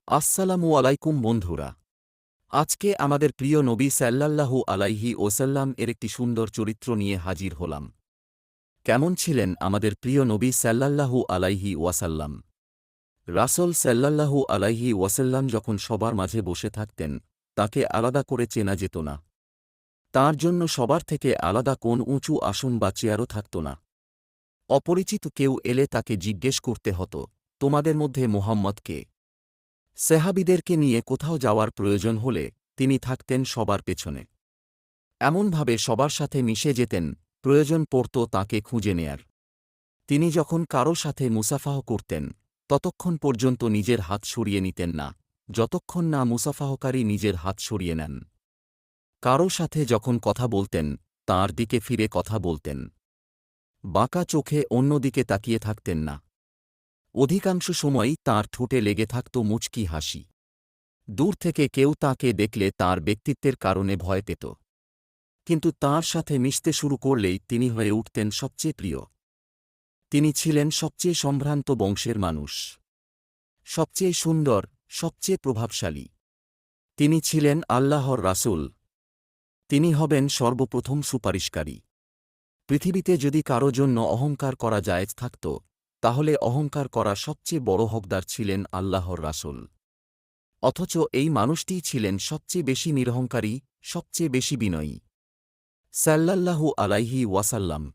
আসসালামু আলাইকুম বন্ধুরা। আজকে আমাদের প্রিয় নবী সাল্লাল্লাহু আলাইহি ওয়াসাল্লাম এর একটি সুন্দর চরিত্র নিয়ে হাজির হলাম। কেমন ছিলেন আমাদের প্রিয় নবী সাল্লাল্লাহু আলাইহি ওয়াসাল্লাম? রাসূল সাল্লাল্লাহু আলাইহি ওয়াসাল্লাম যখন সবার মাঝে বসে থাকতেন, তাকে আলাদা করে চেনা যেত না। তাঁর জন্য সবার থেকে আলাদা কোন উঁচু আসন বা চেয়ারও থাকত না। অপরিচিত কেউ এলে তাকে জিজ্ঞেস করতে হতো, তোমাদের মধ্যে মুহাম্মদ কে? সাহাবীদেরকে নিয়ে কোথাও যাওয়ার প্রয়োজন হলে তিনি থাকতেন সবার পেছনে। এমনভাবে সবার সাথে মিশে যেতেন, প্রয়োজন পড়ত তাঁকে খুঁজে নেয়ার। তিনি যখন কারো সাথে মুসাফাহ করতেন, ততক্ষণ পর্যন্ত নিজের হাত সরিয়ে নিতেন না, যতক্ষণ না মুসাফাহকারী নিজের হাত সরিয়ে নেন। কারো সাথে যখন কথা বলতেন, তাঁর দিকে ফিরে কথা বলতেন। বাঁকা চোখে অন্যদিকে তাকিয়ে থাকতেন না। অধিকাংশ সময়ই তাঁর ঠোঁটে লেগে থাকত মুচকি হাসি। দূর থেকে কেউ তাঁকে দেখলে তাঁর ব্যক্তিত্বের কারণে ভয় পেত। কিন্তু তাঁর সাথে মিশতে শুরু করলেই তিনি হয়ে উঠতেন সবচেয়ে প্রিয়। তিনি ছিলেন সবচেয়ে সম্ভ্রান্ত বংশের মানুষ, সবচেয়ে সুন্দর, সবচেয়ে প্রভাবশালী। তিনি ছিলেন আল্লাহর রাসূল। তিনি হবেন সর্বপ্রথম সুপারিশকারী। পৃথিবীতে যদি কারো জন্য অহংকার করা জায়েজ থাকত, তাহলে অহংকার করা সবচেয়ে বড় হকদার ছিলেন আল্লাহর রাসূল। অথচ এই মানুষটিই ছিলেন সবচেয়ে বেশি নিরহংকারী, সবচেয়ে বেশি বিনয়ী। সাল্লাল্লাহু আলাইহি ওয়াসাল্লাম।